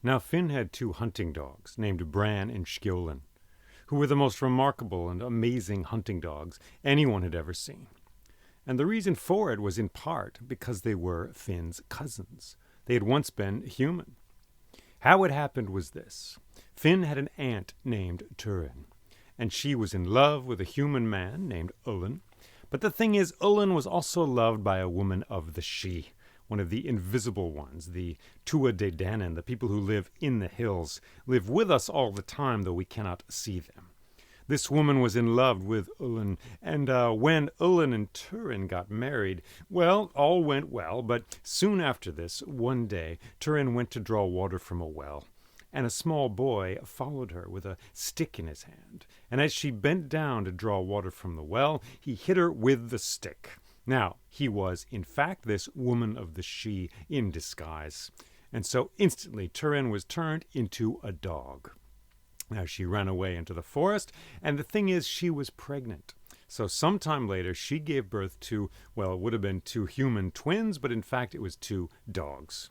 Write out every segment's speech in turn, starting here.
Now Finn had two hunting dogs named Bran and Skjolin, who were the most remarkable and amazing hunting dogs anyone had ever seen. And the reason for it was in part because they were Finn's cousins. They had once been human. How it happened was this. Finn had an aunt named Turin, and she was in love with a human man named Ullin. But the thing is, Ullin was also loved by a woman of the Sidhe, one of the invisible ones, the Tua de Danann, the people who live in the hills, live with us all the time, though we cannot see them. This woman was in love with Ullin, and when Ullin and Turin got married, well, all went well, but soon after this, one day, Turin went to draw water from a well, and a small boy followed her with a stick in his hand, and as she bent down to draw water from the well, he hit her with the stick. Now, he was, in fact, this woman of the Sidhe in disguise, and so instantly Turin was turned into a dog. Now, she ran away into the forest, and the thing is, she was pregnant. So sometime later, she gave birth to, well, it would have been two human twins, but in fact, it was two dogs.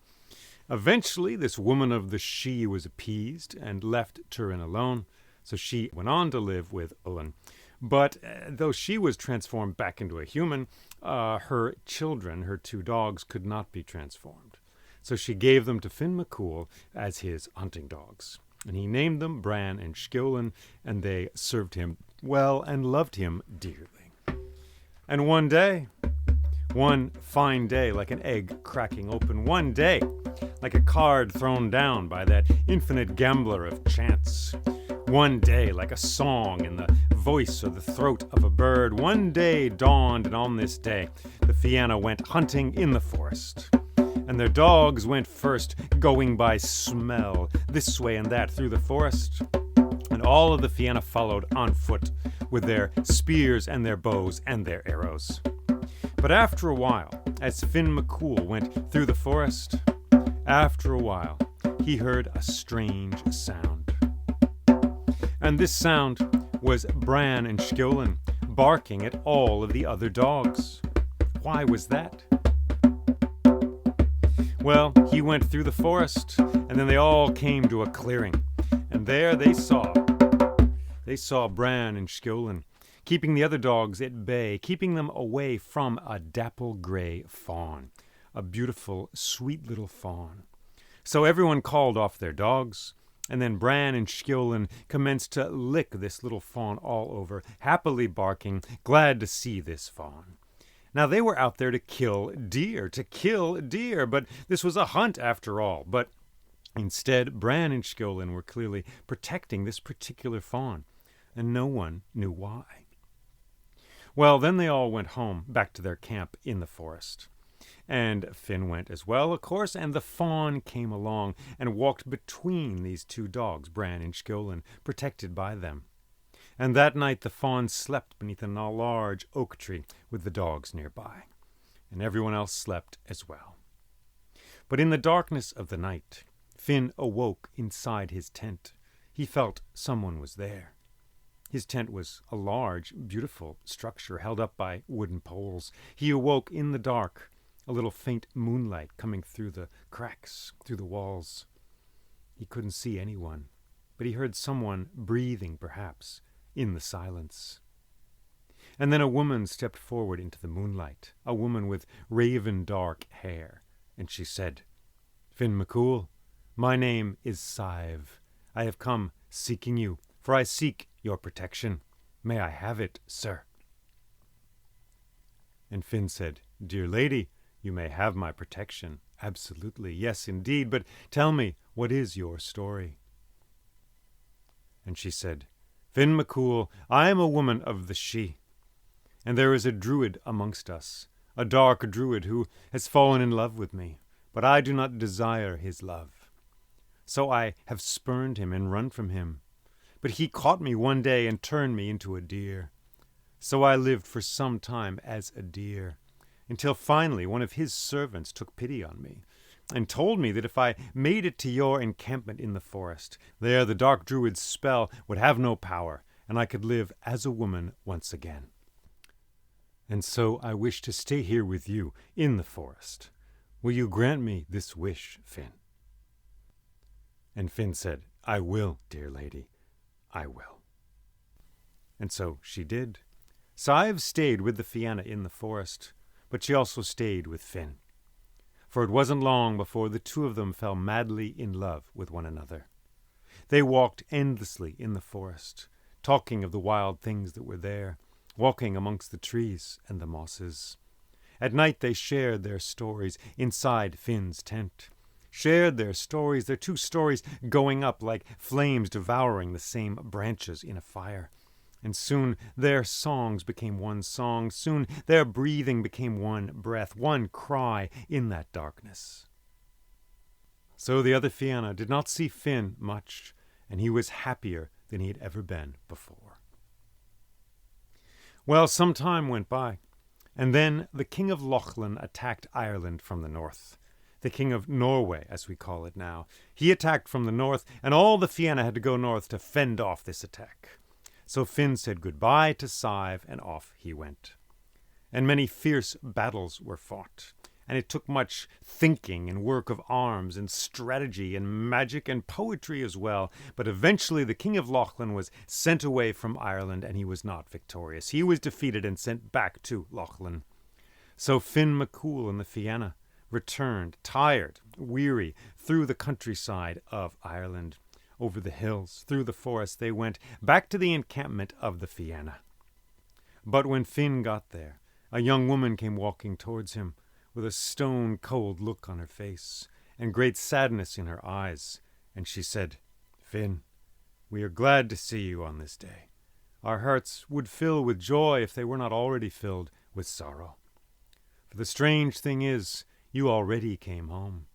Eventually, this woman of the Sidhe was appeased and left Turin alone, so she went on to live with Ullin. But though she was transformed back into a human, her children, her two dogs, could not be transformed. So she gave them to Finn MacCool as his hunting dogs. And he named them Bran and Skjolin, and they served him well and loved him dearly. And one day, one fine day, like an egg cracking open, one day, like a card thrown down by that infinite gambler of chance, one day, like a song in the voice or the throat of a bird, one day dawned, and on this day, the Fianna went hunting in the forest. And their dogs went first, going by smell, this way and that through the forest. And all of the Fianna followed on foot, with their spears and their bows and their arrows. But after a while, as Finn MacCool went through the forest, after a while, he heard a strange sound. And this sound was Bran and Skjolin barking at all of the other dogs. Why was that? Well, he went through the forest, and then they all came to a clearing. And there they saw Bran and Skjolin, keeping the other dogs at bay, keeping them away from a dapple gray fawn, a beautiful, sweet little fawn. So everyone called off their dogs, and then Bran and Skjolin commenced to lick this little fawn all over, happily barking, glad to see this fawn. Now, they were out there to kill deer, but this was a hunt after all. But instead, Bran and Skjolin were clearly protecting this particular fawn, and no one knew why. Well, then they all went home, back to their camp in the forest. And Finn went as well, of course, and the fawn came along and walked between these two dogs, Bran and Skjolin, protected by them. And that night the fawn slept beneath a large oak tree with the dogs nearby, and everyone else slept as well. But in the darkness of the night, Finn awoke inside his tent. He felt someone was there. His tent was a large, beautiful structure held up by wooden poles. He awoke in the dark, a little faint moonlight coming through the cracks, through the walls. He couldn't see anyone, but he heard someone breathing, perhaps, in the silence. And then a woman stepped forward into the moonlight, a woman with raven dark hair, and she said, "Finn MacCool, my name is Sive. I have come seeking you, for I seek your protection. May I have it, sir?" And Finn said, "Dear lady, you may have my protection. Absolutely, yes indeed, but tell me, what is your story?" And she said, "Finn MacCool, I am a woman of the Sidhe, and there is a druid amongst us, a dark druid who has fallen in love with me, but I do not desire his love. So I have spurned him and run from him, but he caught me one day and turned me into a deer. So I lived for some time as a deer, until finally one of his servants took pity on me, and told me that if I made it to your encampment in the forest, there the dark druid's spell would have no power, and I could live as a woman once again. And so I wish to stay here with you in the forest. Will you grant me this wish, Finn?" And Finn said, "I will, dear lady, I will." And so she did. Sive stayed with the Fianna in the forest, but she also stayed with Finn. For it wasn't long before the two of them fell madly in love with one another. They walked endlessly in the forest, talking of the wild things that were there, walking amongst the trees and the mosses. At night they shared their stories inside Finn's tent, shared their stories, their two stories going up like flames devouring the same branches in a fire. And soon their songs became one song. Soon their breathing became one breath, one cry in that darkness. So the other Fianna did not see Finn much, and he was happier than he had ever been before. Well, some time went by, and then the King of Lochlin attacked Ireland from the north. The King of Norway, as we call it now. He attacked from the north, and all the Fianna had to go north to fend off this attack. So Finn said goodbye to Sive, and off he went. And many fierce battles were fought, and it took much thinking and work of arms and strategy and magic and poetry as well. But eventually the King of Lochlin was sent away from Ireland, and he was not victorious. He was defeated and sent back to Lochlin. So Finn MacCool and the Fianna returned, tired, weary, through the countryside of Ireland. Over the hills, through the forest, they went back to the encampment of the Fianna. But when Finn got there, a young woman came walking towards him, with a stone-cold look on her face, and great sadness in her eyes. And she said, "Finn, we are glad to see you on this day. Our hearts would fill with joy if they were not already filled with sorrow. For the strange thing is, you already came home.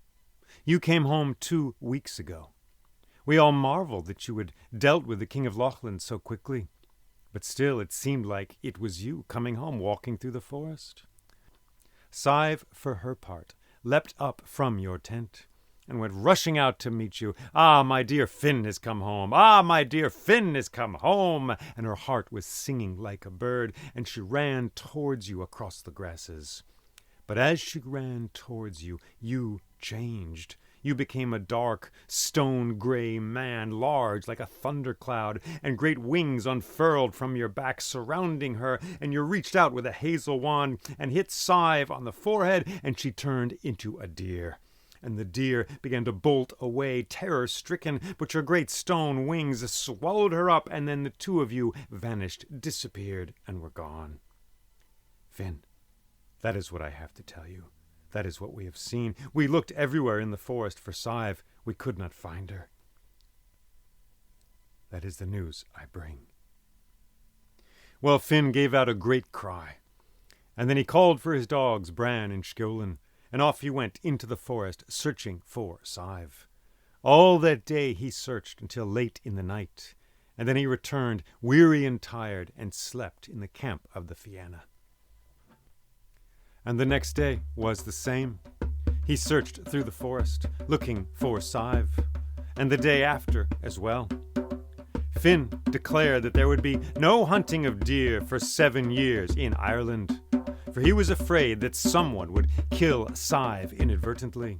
You came home 2 weeks ago. We all marveled that you had dealt with the King of Lochlin so quickly, but still it seemed like it was you coming home, walking through the forest." Sive, for her part, leapt up from your tent and went rushing out to meet you. "Ah, my dear Finn has come home! Ah, my dear Finn has come home!" And her heart was singing like a bird, and she ran towards you across the grasses. But as she ran towards you, you changed. You became a dark, stone-gray man, large like a thundercloud, and great wings unfurled from your back, surrounding her, and you reached out with a hazel wand and hit Sive on the forehead, and she turned into a deer. And the deer began to bolt away, terror-stricken, but your great stone wings swallowed her up, and then the two of you vanished, disappeared, and were gone. Finn, that is what I have to tell you. That is what we have seen. We looked everywhere in the forest for Sive. We could not find her. That is the news I bring." Well, Finn gave out a great cry, and then he called for his dogs, Bran and Skjolin, and off he went into the forest, searching for Sive. All that day he searched until late in the night, and then he returned, weary and tired, and slept in the camp of the Fianna. And the next day was the same. He searched through the forest, looking for Sive, and the day after as well. Finn declared that there would be no hunting of deer for 7 years in Ireland, for he was afraid that someone would kill Sive inadvertently.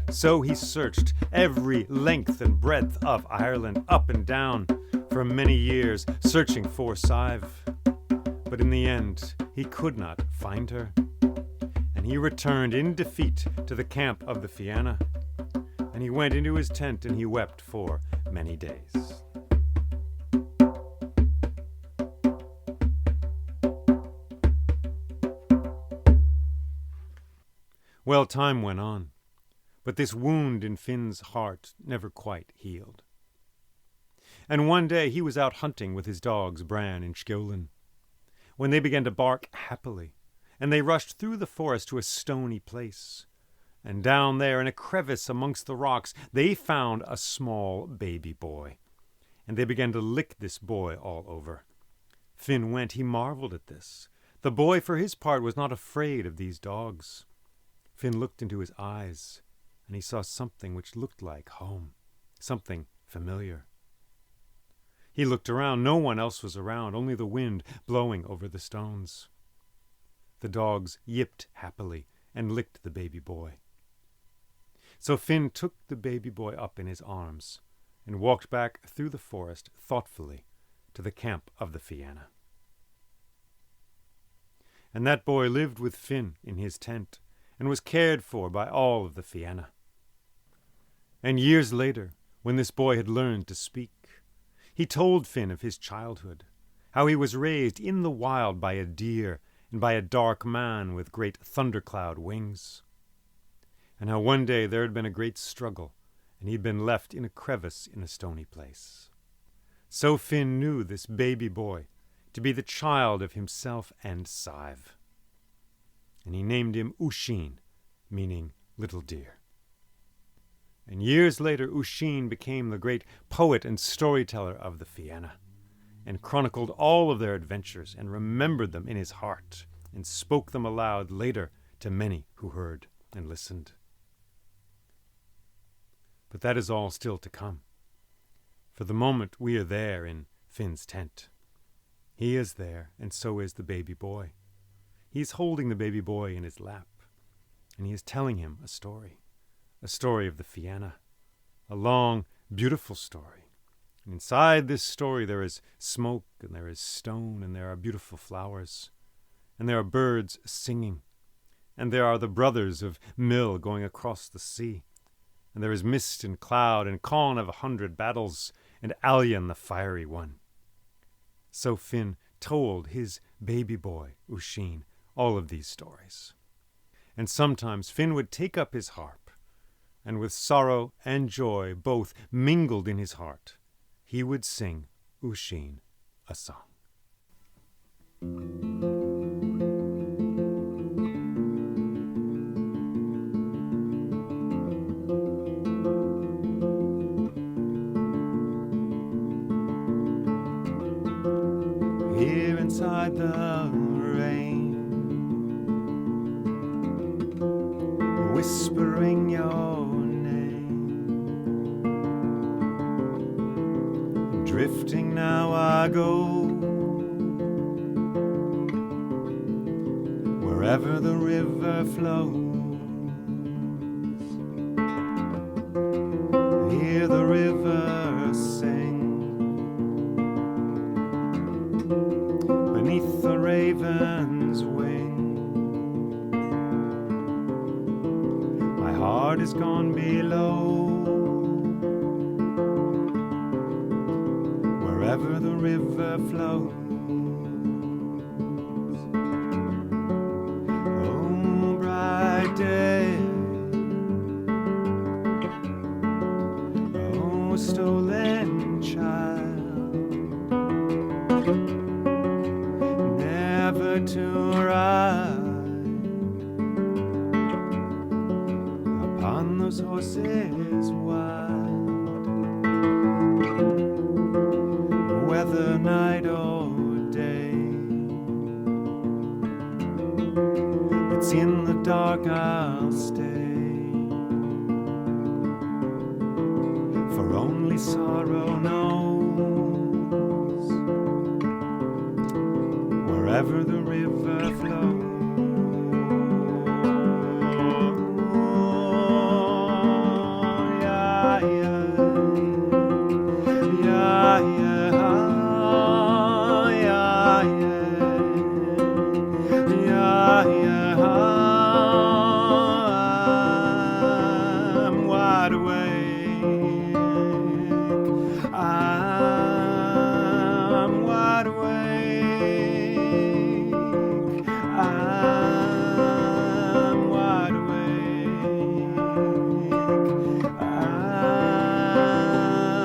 So he searched every length and breadth of Ireland, up and down, for many years, searching for Sive. But in the end, he could not find her, and he returned in defeat to the camp of the Fianna, and he went into his tent and he wept for many days. Well, time went on, but this wound in Finn's heart never quite healed. And one day he was out hunting with his dogs, Bran and Skjolin, when they began to bark happily, and they rushed through the forest to a stony place. And down there, in a crevice amongst the rocks, they found a small baby boy, and they began to lick this boy all over. Finn went, he marveled at this. The boy, for his part, was not afraid of these dogs. Finn looked into his eyes, and he saw something which looked like home, something familiar. He looked around. No one else was around, only the wind blowing over the stones. The dogs yipped happily and licked the baby boy. So Finn took the baby boy up in his arms and walked back through the forest thoughtfully to the camp of the Fianna. And that boy lived with Finn in his tent and was cared for by all of the Fianna. And years later, when this boy had learned to speak, he told Finn of his childhood, how he was raised in the wild by a deer and by a dark man with great thundercloud wings, and how one day there had been a great struggle, and he'd been left in a crevice in a stony place. So Finn knew this baby boy to be the child of himself and Sive, and he named him Oisin, meaning little deer. And years later, Oisin became the great poet and storyteller of the Fianna, and chronicled all of their adventures and remembered them in his heart, and spoke them aloud later to many who heard and listened. But that is all still to come. For the moment we are there in Finn's tent. He is there, and so is the baby boy. He is holding the baby boy in his lap, and he is telling him a story of the Fianna, a long, beautiful story. And inside this story there is smoke, and there is stone, and there are beautiful flowers, and there are birds singing, and there are the brothers of Mill going across the sea, and there is mist and cloud, and Conn of 100 battles, and Allian the fiery one. So Finn told his baby boy, Oisin, all of these stories. And sometimes Finn would take up his harp, and with sorrow and joy both mingled in his heart, he would sing Oisin a song. Here inside the rain, whispering your name, drifting now I go, wherever the river flows. Hear the river sing beneath the raven's wing. My heart is gone below, wherever the river flows. Oh, bright day, oh, stolen child, never to ride upon those horses wild, whether night or day. It's in the dark I'll stay, for only sorrow knows wherever the river flows. I'm wide awake. I'm wide awake. I'm wide awake.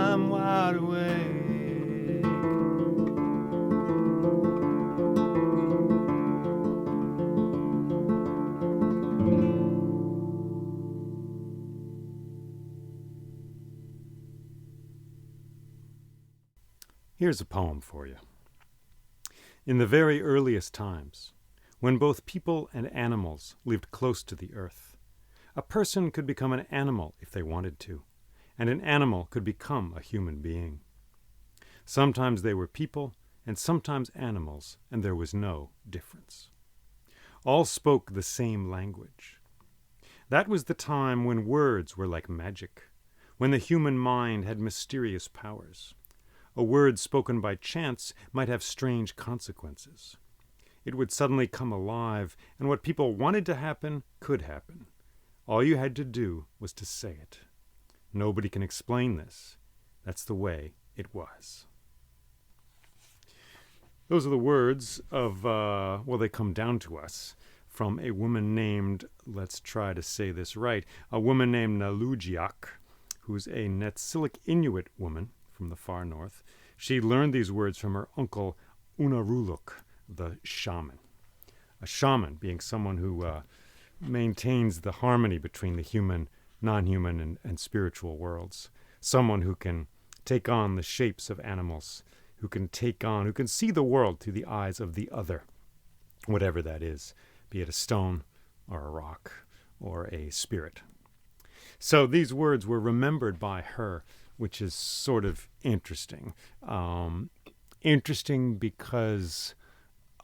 I'm wide awake. Here's a poem for you. In the very earliest times, when both people and animals lived close to the earth, a person could become an animal if they wanted to, and an animal could become a human being. Sometimes they were people, and sometimes animals, and there was no difference. All spoke the same language. That was the time when words were like magic, when the human mind had mysterious powers. A word spoken by chance might have strange consequences. It would suddenly come alive, and what people wanted to happen could happen. All you had to do was to say it. Nobody can explain this. That's the way it was. Those are the words of, they come down to us from a woman named, let's try to say this right, a woman named Nalujiak, who's a Netsilik Inuit woman from the far north. She learned these words from her uncle Unaruluk, the shaman. A shaman being someone who maintains the harmony between the human, non-human, and spiritual worlds. Someone who can take on the shapes of animals, who can see the world through the eyes of the other, whatever that is, be it a stone or a rock or a spirit. So these words were remembered by her, which is sort of interesting. Interesting because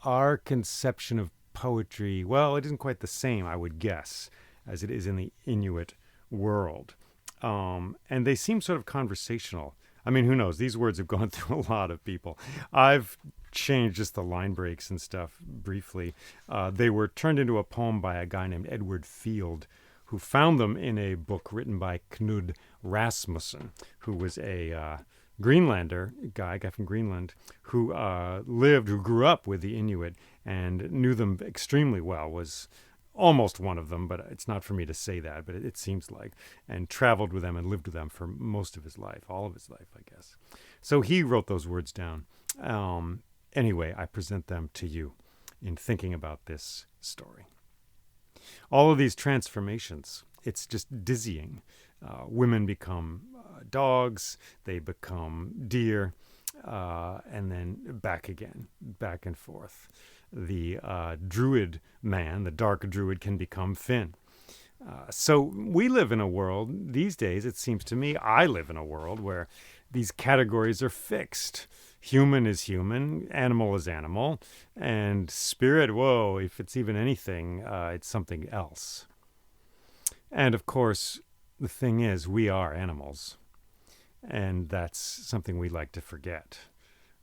our conception of poetry, well, it isn't quite the same, I would guess, as it is in the Inuit world. And they seem sort of conversational. I mean, who knows? These words have gone through a lot of people. I've changed just the line breaks and stuff briefly. They were turned into a poem by a guy named Edward Field, who found them in a book written by Knud Rasmussen, who was a Greenlander, guy from Greenland, who grew up with the Inuit and knew them extremely well, was almost one of them, but it's not for me to say that, but it seems like, and traveled with them and lived with them for most of his life, all of his life, I guess. So he wrote those words down. Anyway, I present them to you in thinking about this story. All of these transformations, it's just dizzying. Women become dogs, they become deer, and then back again, back and forth. The druid man, the dark druid, can become Finn. So we live in a world, these days, it seems to me, I live in a world where these categories are fixed. Human is human, animal is animal, and spirit, whoa, if it's even anything, it's something else. And of course, the thing is, we are animals. And that's something we like to forget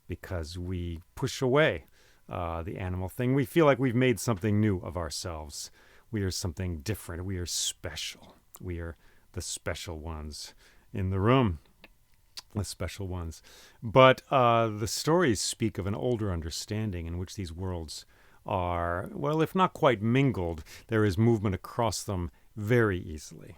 because we push away the animal thing. We feel like we've made something new of ourselves. We are something different. We are special. We are the special ones in the room. The special ones. But the stories speak of an older understanding in which these worlds are, well, if not quite mingled, there is movement across them very easily.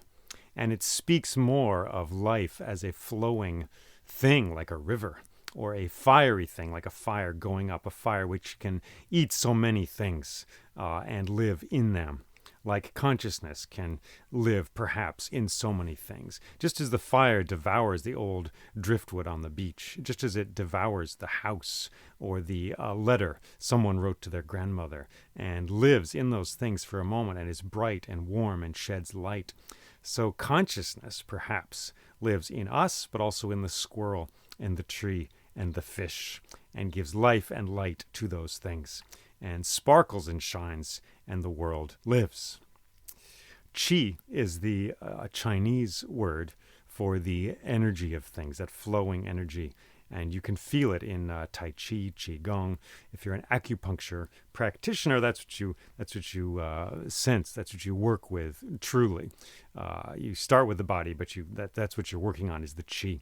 And it speaks more of life as a flowing thing like a river, or a fiery thing like a fire going up, a fire which can eat so many things and live in them. Like consciousness can live, perhaps, in so many things. Just as the fire devours the old driftwood on the beach, just as it devours the house or the letter someone wrote to their grandmother and lives in those things for a moment and is bright and warm and sheds light. So consciousness, perhaps, lives in us, but also in the squirrel and the tree and the fish, and gives life and light to those things, and sparkles and shines, and the world lives. Qi is the Chinese word for the energy of things, that flowing energy. And you can feel it in Tai Chi, Qigong. If you're an acupuncture practitioner, that's what you sense. That's what you work with. Truly, you start with the body, but that's what you're working on is the Qi.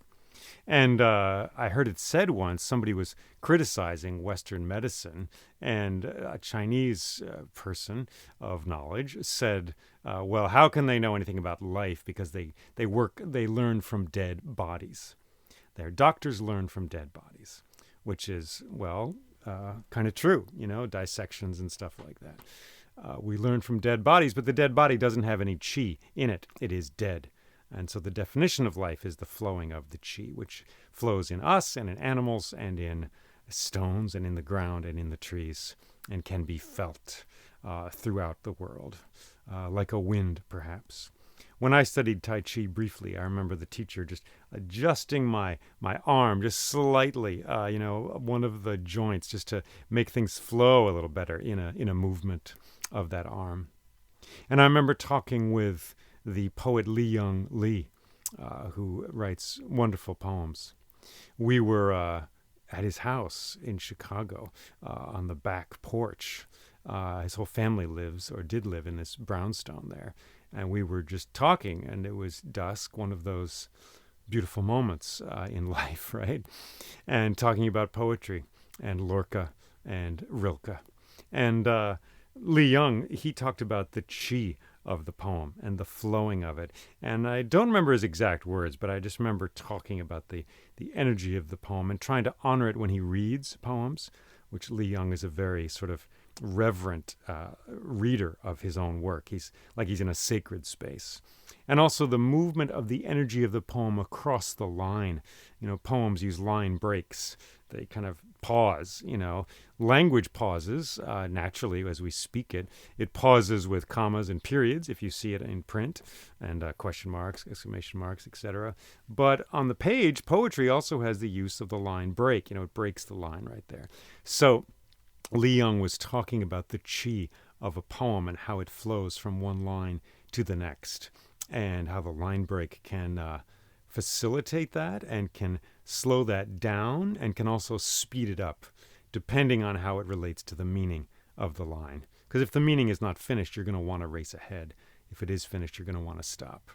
And I heard it said once, somebody was criticizing Western medicine, and a Chinese person of knowledge said, well, how can they know anything about life? Because they learn from dead bodies. Their doctors learn from dead bodies, which is, well, kind of true, dissections and stuff like that. We learn from dead bodies, but the dead body doesn't have any qi in it. It is dead. And so the definition of life is the flowing of the qi, which flows in us and in animals and in stones and in the ground and in the trees and can be felt throughout the world, like a wind, perhaps. When I studied Tai Chi briefly, I remember the teacher just adjusting my arm just slightly, one of the joints, just to make things flow a little better in a movement of that arm. And I remember talking with the poet Lee Lee, who writes wonderful poems. We were at his house in Chicago on the back porch. His whole family lives or did live in this brownstone there. And we were just talking, and it was dusk, one of those beautiful moments in life, right? And talking about poetry and Lorca and Rilke. And Lee Young, he talked about the chi of the poem and the flowing of it. And I don't remember his exact words, but I just remember talking about the energy of the poem and trying to honor it when he reads poems, which Lee Young is a very sort of reverent reader of his own work. He's like he's in a sacred space. And also the movement of the energy of the poem across the line. You know, poems use line breaks. They kind of pause, you know. Language pauses naturally as we speak it. It pauses with commas and periods if you see it in print, and question marks, exclamation marks, etc. But on the page, poetry also has the use of the line break. You know, it breaks the line right there. So Lee Young was talking about the chi of a poem and how it flows from one line to the next, and how the line break can facilitate that and can slow that down and can also speed it up, depending on how it relates to the meaning of the line. Because if the meaning is not finished, you're going to want to race ahead. If it is finished, you're going to want to stop.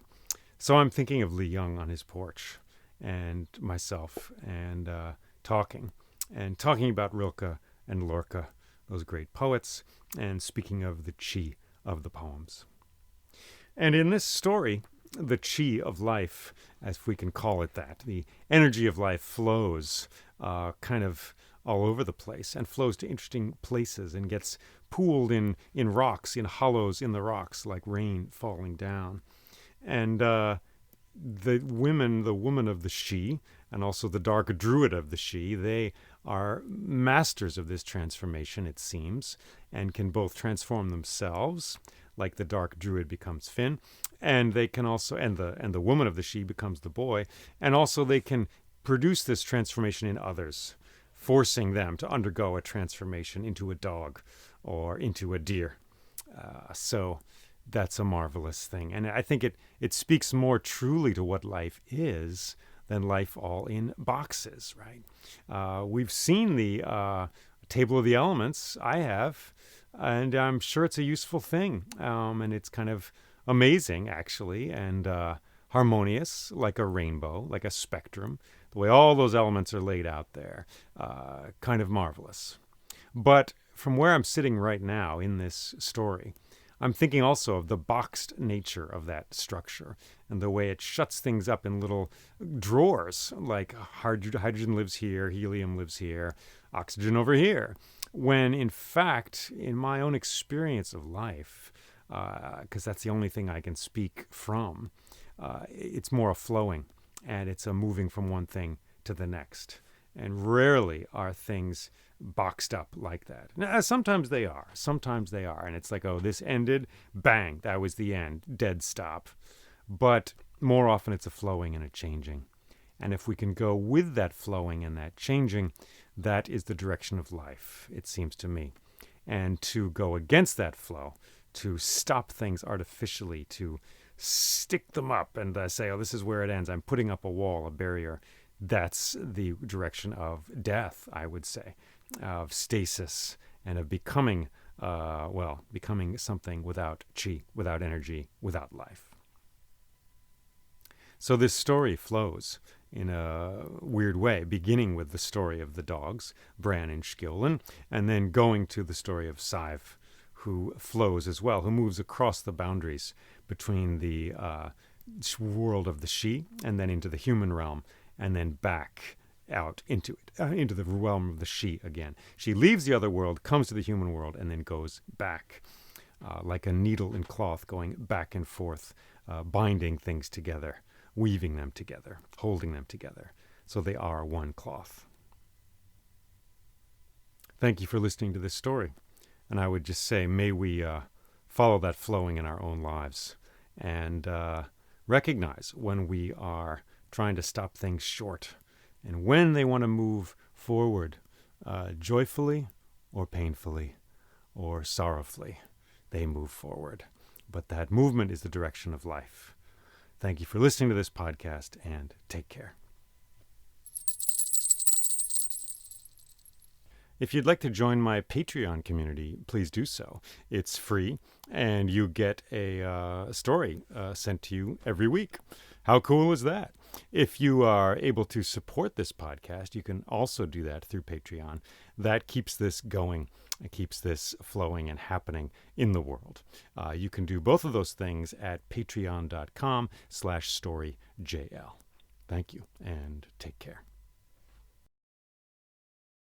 So I'm thinking of Lee Young on his porch and myself and talking about Rilke and Lorca, those great poets, and speaking of the chi of the poems. And in this story, the chi of life, as we can call it that, the energy of life flows kind of all over the place and flows to interesting places and gets pooled in rocks, in hollows in the rocks, like rain falling down. And the woman of the she, and also the dark druid of the she, they are masters of this transformation, it seems, and can both transform themselves, like the dark druid becomes Finn, and they can also, and the woman of the she becomes the boy, and also they can produce this transformation in others, forcing them to undergo a transformation into a dog or into a deer. So that's a marvelous thing. And I think it speaks more truly to what life is than life all in boxes, right? We've seen the Table of the Elements, I have, and I'm sure it's a useful thing. And it's kind of amazing, actually, and harmonious, like a rainbow, like a spectrum. The way all those elements are laid out there, kind of marvelous. But from where I'm sitting right now in this story, I'm thinking also of the boxed nature of that structure and the way it shuts things up in little drawers, like hydrogen lives here, helium lives here, oxygen over here. When in fact, in my own experience of life, because that's the only thing I can speak from, it's more a flowing, and it's a moving from one thing to the next. And rarely are things boxed up like that. Now, sometimes they are. And it's like, oh, this ended, bang, that was the end, dead stop. But more often it's a flowing and a changing. And if we can go with that flowing and that changing, that is the direction of life, it seems to me. And to go against that flow, to stop things artificially, to stick them up and say, oh, this is where it ends, I'm putting up a wall, a barrier, that's the direction of death, I would say, of stasis and of becoming something without chi, without energy, without life. So this story flows in a weird way, beginning with the story of the dogs, Bran and Skjolden, and then going to the story of Sive, who flows as well, who moves across the boundaries between the world of the she and then into the human realm, and then back out into it, into the realm of the she again. She leaves the other world, comes to the human world, and then goes back, like a needle and cloth going back and forth, binding things together, weaving them together, holding them together, so they are one cloth. Thank you for listening to this story. And I would just say, may we follow that flowing in our own lives and recognize when we are trying to stop things short and when they want to move forward joyfully or painfully or sorrowfully, they move forward. but that movement is the direction of life. Thank you for listening to this podcast, and take care. If you'd like to join my Patreon community, please do so. It's free, and you get a story sent to you every week. How cool is that? If you are able to support this podcast, you can also do that through Patreon. That keeps this going. It keeps this flowing and happening in the world. You can do both of those things at patreon.com/storyjl. Thank you, and take care.